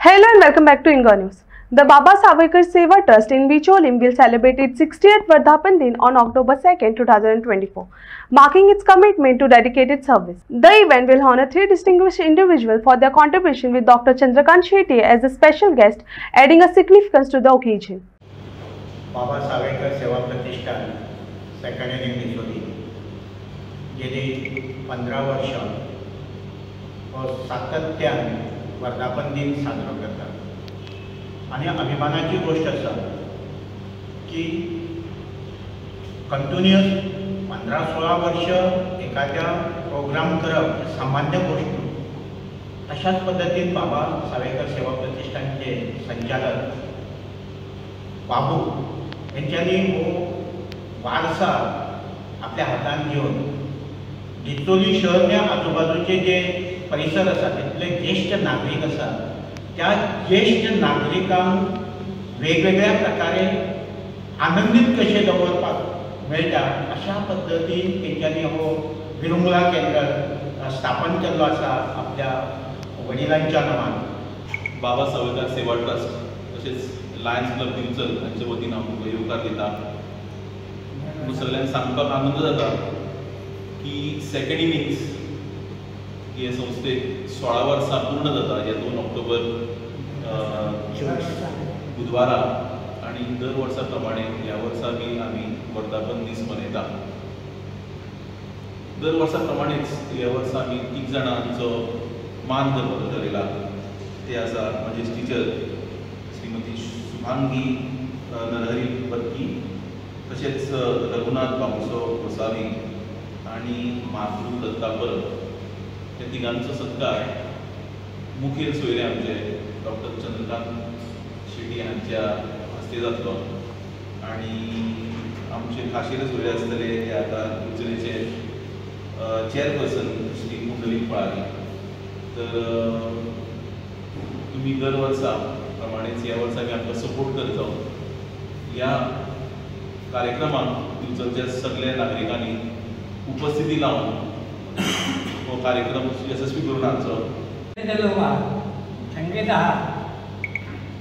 Hello and welcome back to Inga News. The Baba Savekar Seva Trust in Bicholim will celebrate its 60th Vardhapan Din on October 2, 2024, marking its commitment to dedicated service. The event will honor three distinguished individuals for their contribution, with Dr. Chandrakant Shetty as a special guest, adding a significance to the occasion. बाबा सावेकर सेवा प्रतिष्ठान second inning Bicholim गेली 15 वर्ष सातत्यान वर्धापन दिन साजरो करतात आणि अभिमानाची गोष्ट असा की कंटिन्युअस 15-16 वर्ष एखाद्या प्रोग्राम करप सामान्य गोष्ट। अशाच पद्धतीन बाबा सावेकर सेवा प्रतिष्ठानचे संचालक बाबू यांच्यानी हो वारसा आपल्या हातान घेऊन बिचोली शहर आणि आजूबाजूचे जे परिसर आसा तिथले ज्येष्ठ नागरिक आसा त्या ज्येष्ठ नागरिकांक वेगवेगळ्या प्रकारे आनंदीत कशे दवरपाक मेळटा अशा पद्धतीन तेंच्यांनी हो विरुंगला केंद्र स्थापन केल्लो आसा आपल्या वडिलांच्या नांवान। बाबा सावेकर सेवा ट्रस्ट तसेच लायन्स क्लब दिवचल हांचे वतीन हांव तुमकां येवकार दिता। सगळ्यांक सांगपाक आनंद जाता की सेकंड इनिंग्स हे संस्थेक 16 वर्सां पूर्ण जाता ह्या 2 ऑक्टोबर बुधवारा आणि दर वर्सा प्रमाणे ह्या वर्सा बी आमी वर्धापन दीस मनयता। दर वर्सा प्रमाणेच ह्या वर्सा आमी 3 जाणांचो मान करपाचो ठरयला। ते आसा म्हजे टिचर श्रीमती शुभांगी नरहरी बत्की, तशेंच रघुनाथ बाबूसो गोसावी आणि माधुरी दत्ता परब। हे तिगांचो सत्कार मुखेल सोयरे आमचे डॉक्टर चंद्रकांत शेट्टी हांच्या हस्ते जातलो आणि आमचे खाशेले सोयरे आसतले हे आतां बिचोलीचे चेअरपर्सन श्री पुंडलीक पळारी। तर तुम्ही दर वर्सा प्रमाणेच ह्या वर्सा बी आमकां सपोर्ट करता। ह्या कार्यक्रमाक बिचोलच्या सगळ्या नागरिकांनी उपस्थिती लावन हो कार्यक्रम यशस्वी करून हाडचो। संगीत आहा,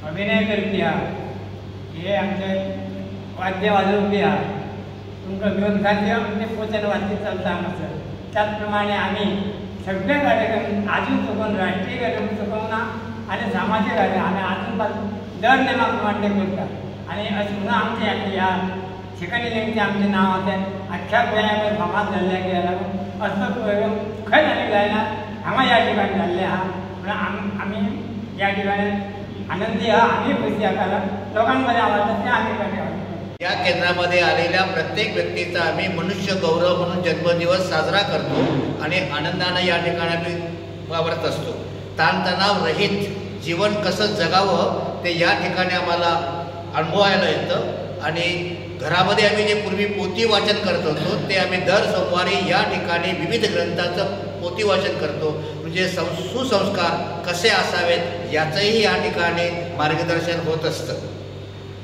अभिनय करपी आहा, हे आमचे वाद्य वाजोवपी आहा, तुमकां घेवन खाद्य आमचे पोचन वाद्य चलता हांगासर। त्याच प्रमाणे आमी सगळे कार्यक्रम आजून चुकोवन राष्ट्रीय कार्यक्रम चुकोवना आनी सामाजीक कार्यक्रम आमी आजून पासून दर नेमा प्रमाणे करता। आनी अशें म्हणून आमचे ह्या सेकंड इनिंगचें आमचें नांव आसा अख्ख्या गोंयांत फामाद जाल्ल्याक लागून असो प्रोग्राम खंय आनी जायना, हांगा ह्या ठिकाणी जाल्ले आहा। म्हणून आमी ह्या ठिकाणी आनंदी आहा, आमी खुशी आहा, कारण लोकांक बरें आवडटा तें आमी करता। या केंद्रामध्ये आलेल्या प्रत्येक व्यक्तीचा आम्ही मनुष्य गौरव म्हणून जन्मदिवस साजरा करतो आणि आनंदाने या ठिकाणी आम्ही वावरत असतो। ताणतणाव रहित जीवन कसं जगावं ते या ठिकाणी आम्हाला अनुभवायला येतं आणि घरामध्ये आम्ही जे पूर्वी पोथी वाचन करत होतो ते आम्ही दर सोमवारी या ठिकाणी विविध ग्रंथांचं पोथी वाचन करतो, म्हणजे सुसंस्कार कसे असावेत याचंही या ठिकाणी मार्गदर्शन होत असतं।